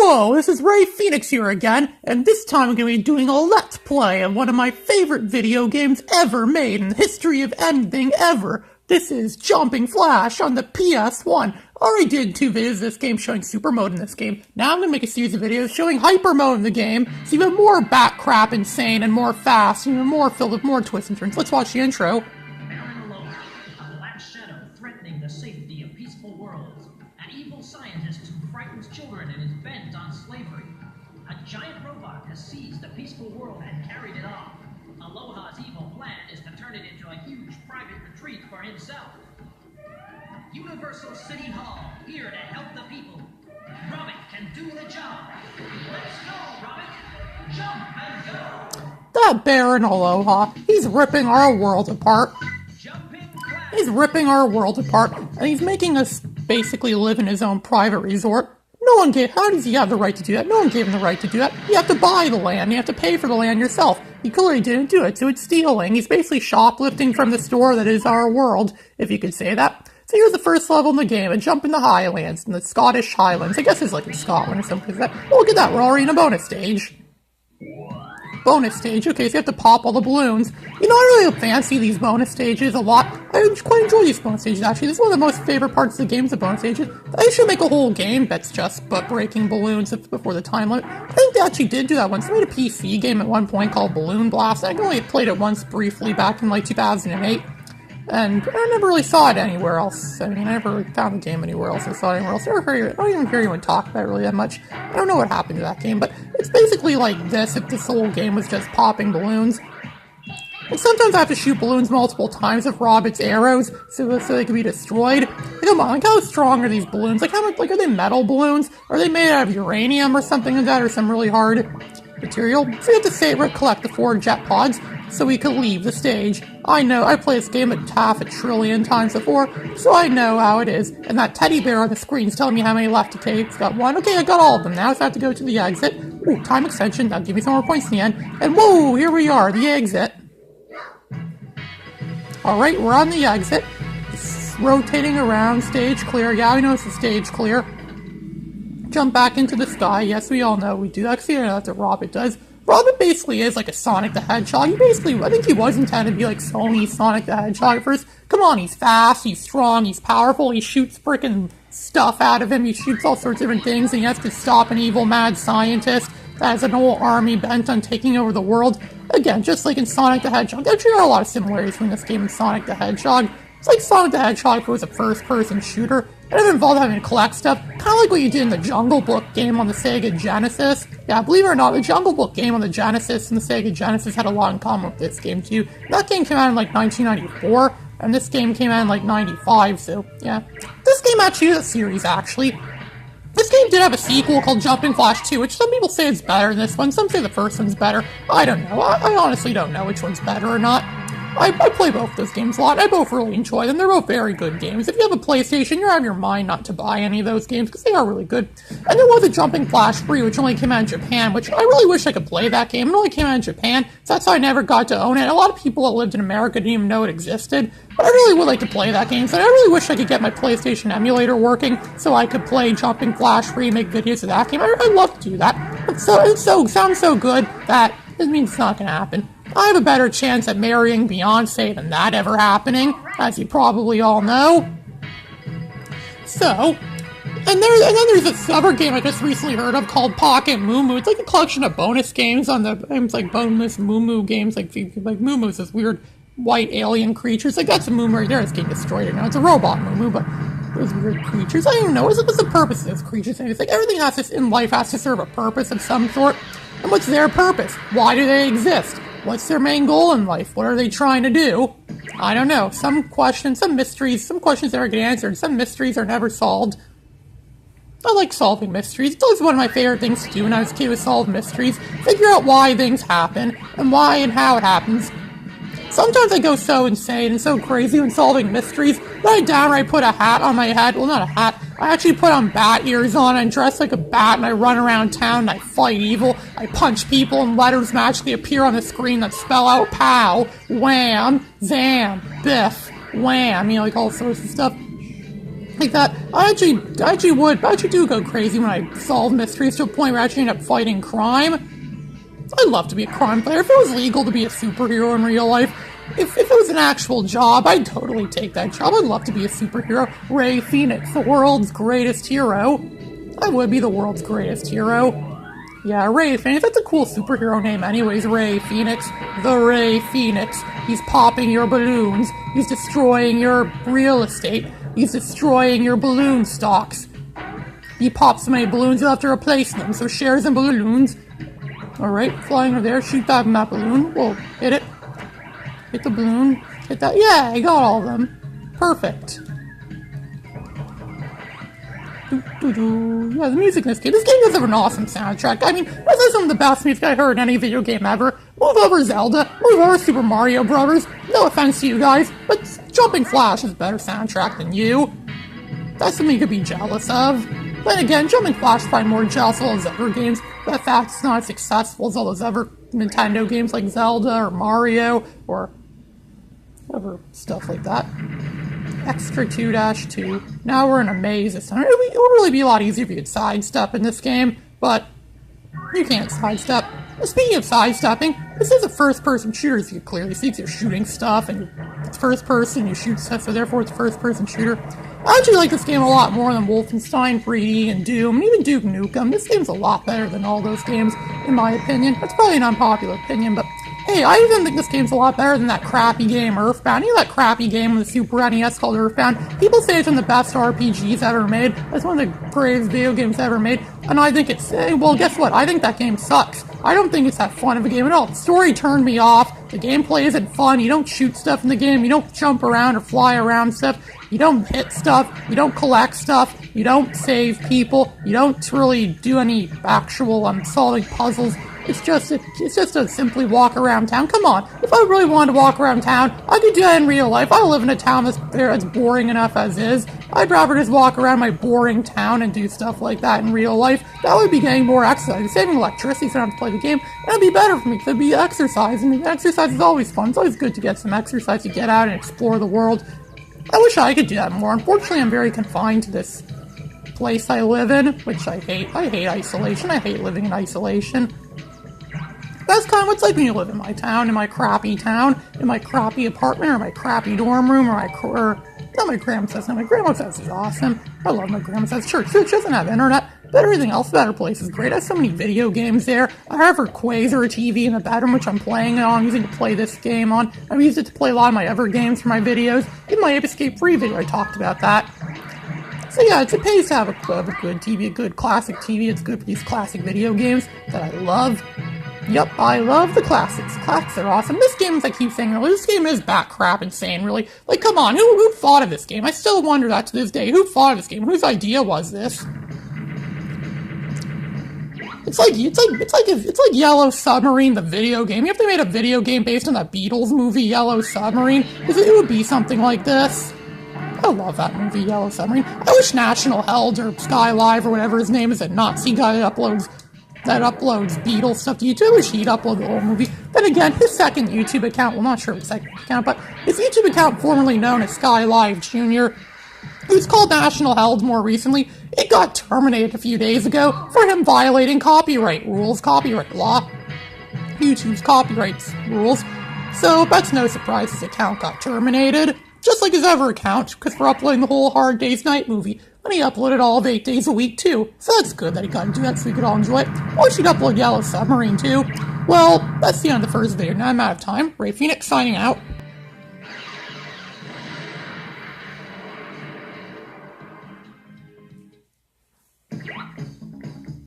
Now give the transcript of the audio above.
Hello, this is Ray Phoenix here again, and this time I'm going to be doing a Let's Play of one of my favorite video games ever made in the history of anything ever. This is Jumping Flash on the PS1. I already did 2 videos of this game showing Super Mode in this game. Now I'm going to make a series of videos showing Hyper Mode in the game. It's even more bat crap insane and more fast and even more filled with more twists and turns. Let's watch the intro. A black shadow threatening the safety of peaceful worlds. An evil scientist who frightens children and is bent on slavery. A giant robot has seized the peaceful world and carried it off. Aloha's evil plan is to turn it into a huge private retreat for himself. Universal City Hall, here to help the people. Robin can do the job. Let's go, Robin. Jump and go. That bear in Aloha, he's ripping our world apart. He's ripping our world apart, and he's making us basically live in his own private resort. How does he have the right to do that? No one gave him the right to do that. You have to buy the land. You have to pay for the land yourself. He clearly didn't do it, so it's stealing. He's basically shoplifting from the store that is our world, if you could say that. So here's the first level in the game, a jump in the Highlands, in the Scottish Highlands. I guess it's like in Scotland or something like that. Oh, look at that, we're already in a bonus stage. Bonus stage, okay, so you have to pop all the balloons. You know, I really fancy these bonus stages a lot. I quite enjoy these bonus stages, actually. This is one of the most favorite parts of the game, the bonus stages. I should make a whole game that's just breaking balloons before the time limit. I think they actually did do that once. They made a PC game at one point called Balloon Blast. I only played it once briefly back in like 2008. And I never really saw it anywhere else. I mean, I never found the game anywhere else or saw it anywhere else. I don't even hear anyone talk about it really that much. I don't know what happened to that game, but it's basically like this if this whole game was just popping balloons. And sometimes I have to shoot balloons multiple times with Robin's arrows so they can be destroyed. Like, come on, like how strong are these balloons? Like how much, like are they metal balloons? Are they made out of uranium or something like that, or some really hard material? So you have to collect the 4 jet pods so we could leave the stage. I know, I played this game half a trillion times before, so I know how it is. And that teddy bear on the screen is telling me how many left to take. It's got 1. Okay, I got all of them now, so I have to go to the exit. Ooh, time extension, that'll give me some more points in the end. And whoa, here we are, the exit. Alright, we're on the exit. It's rotating around, stage clear. Yeah, we know it's the stage clear. Jump back into the sky. Yes, we all know we do that. See, that's what Robin does. Robin basically is like a Sonic the Hedgehog. I think he was intended to be like Sony's Sonic the Hedgehog at first. Come on, he's fast, he's strong, he's powerful, he shoots frickin' stuff out of him, he shoots all sorts of different things, and he has to stop an evil mad scientist that has an whole army bent on taking over the world. Again, just like in Sonic the Hedgehog. Actually, there are a lot of similarities between this game and Sonic the Hedgehog. It's like Sonic the Hedgehog if it was a first-person shooter. It involved having to collect stuff, kind of like what you did in the Jungle Book game on the Sega Genesis. Yeah, believe it or not, the Jungle Book game on the Genesis and the Sega Genesis had a lot in common with this game too. That game came out in like 1994, and this game came out in like 95, so yeah. This game actually is a series, actually. This game did have a sequel called Jumping Flash 2, which some people say is better than this one, some say the first one's better. I don't know, I honestly don't know which one's better or not. I play both those games a lot. I both really enjoy them. They're both very good games. If you have a PlayStation, you're out of your mind not to buy any of those games because they are really good. And there was a Jumping Flash 3, which only came out in Japan, which I really wish I could play that game. It only came out in Japan, so that's how I never got to own it. A lot of people that lived in America didn't even know it existed. But I really would like to play that game, so I really wish I could get my PlayStation emulator working so I could play Jumping Flash 3 and make videos of that game. I'd love to do that. But it sounds so good that it means it's not going to happen. I have a better chance at marrying Beyonce than that ever happening, as you probably all know. So, and then there's this other game I just recently heard of called Pocket Moo Moo. It's like a collection of bonus games on the games like bonus Moo Moo games, like Moo Moo's this weird white alien creatures. Like that's a Moo Moo right there. It's getting destroyed right now. It's a robot Moo Moo, but those weird creatures. I don't even know. What's the purpose of those creatures? It's like everything in life has to serve a purpose of some sort. And what's their purpose? Why do they exist? What's their main goal in life? What are they trying to do? I don't know. Some questions, some mysteries, some questions never get answered. Some mysteries are never solved. I like solving mysteries. It's always one of my favorite things to do when I was a kid was solve mysteries. Figure out why things happen, and why and how it happens. Sometimes I go so insane and so crazy when solving mysteries that I downright put a hat on my head. Well, not a hat. I actually put on bat ears on and dress like a bat and I run around town and I fight evil. I punch people and letters magically appear on the screen that spell out pow, wham, zam, biff, wham, you know, like all sorts of stuff. like that. I actually do go crazy when I solve mysteries to a point where I actually end up fighting crime. I'd love to be a crime player. If it was legal to be a superhero in real life, if it was an actual job, I'd totally take that job. I'd love to be a superhero. Ray Phoenix, the world's greatest hero. I would be the world's greatest hero. Yeah, Ray Phoenix, that's a cool superhero name anyways, Ray Phoenix. The Ray Phoenix. He's popping your balloons. He's destroying your real estate. He's destroying your balloon stocks. He pops so many balloons, you'll have to replace them. So shares and balloons. Alright, flying over there, shoot that balloon. Whoa, hit it. Hit the balloon. Hit that. Yeah, I got all of them. Perfect. Yeah, the music in this game does have an awesome soundtrack. I mean, this is some of the best music I heard in any video game ever. Move over Zelda, move over Super Mario Brothers. No offense to you guys, but Jumping Flash is a better soundtrack than you. That's something you could be jealous of. Then again, Jumping Flash is probably more jealous of all those other games, but the fact it's not as successful as all those other Nintendo games like Zelda or Mario or other stuff like that. Extra 2-2. Now we're in a maze this time. It would really be a lot easier if you could sidestep in this game, but you can't sidestep. Speaking of sidestepping, this is a first-person shooter, as you can clearly see, because you're shooting stuff, and it's first-person, you shoot stuff, so therefore it's a first-person shooter. I actually like this game a lot more than Wolfenstein 3D and Doom, and even Duke Nukem. This game's a lot better than all those games, in my opinion. That's probably an unpopular opinion, but hey, I even think this game's a lot better than that crappy game, Earthbound. You know that crappy game on the Super NES called Earthbound? People say it's one of the best RPGs ever made. It's one of the greatest video games ever made. And I think it's, well, guess what? I think that game sucks. I don't think it's that fun of a game at all. The story turned me off. The gameplay isn't fun. You don't shoot stuff in the game. You don't jump around or fly around stuff. You don't hit stuff. You don't collect stuff. You don't save people. You don't really do any actual solving puzzles. It's just to simply walk around town. Come on, if I really wanted to walk around town, I could do that in real life. I live in a town that's boring enough as is. I'd rather just walk around my boring town and do stuff like that in real life. That would be getting more exercise, saving electricity so I don't have to play the game. And it'd be better for me because it'd be exercise, and exercise is always fun. It's always good to get some exercise, to get out and explore the world. I wish I could do that more. Unfortunately, I'm very confined to this place I live in, which I hate. I hate isolation. I hate living in isolation. That's kind of what it's like when you live in my town, in my crappy apartment, or my crappy dorm room, or not my grandma's house. No, my grandma's house is awesome. I love my grandma's house. Church doesn't have internet, but everything else about her place is great. I have so many video games there. I have her Quasar TV in the bedroom, which I'm playing on. I'm using to play this game on. I've used it to play a lot of my other games for my videos. In my Ape Escape Free video, I talked about that. So yeah, it pays to have a good TV, a good classic TV. It's good for these classic video games that I love. Yep, I love the classics. Classics are awesome. This game, as I keep saying, this game is bat crap insane, really. Like, come on, who thought of this game? I still wonder that to this day. Who thought of this game? Whose idea was this? It's like Yellow Submarine, the video game. If they made a video game based on that Beatles movie, Yellow Submarine, it would be something like this. I love that movie, Yellow Submarine. I wish National Held or Sky Live or whatever his name is, that Nazi guy that uploads Beatles stuff to YouTube. I wish he'd upload the whole movie. Then again, his second YouTube account, well, not sure his second account, but his YouTube account, formerly known as Sky Live Jr., who's called National Held more recently, it got terminated a few days ago for him violating copyright rules, copyright law, YouTube's copyright rules. So that's no surprise his account got terminated, just like his other account, because we're uploading the whole Hard Day's Night movie. And he uploaded all of 8 days a week, too. So that's good that he got to do that so we could all enjoy it. Why should upload Yellow Submarine, too? Well, that's the end of the first video. Now I'm out of time. Ray Phoenix signing out.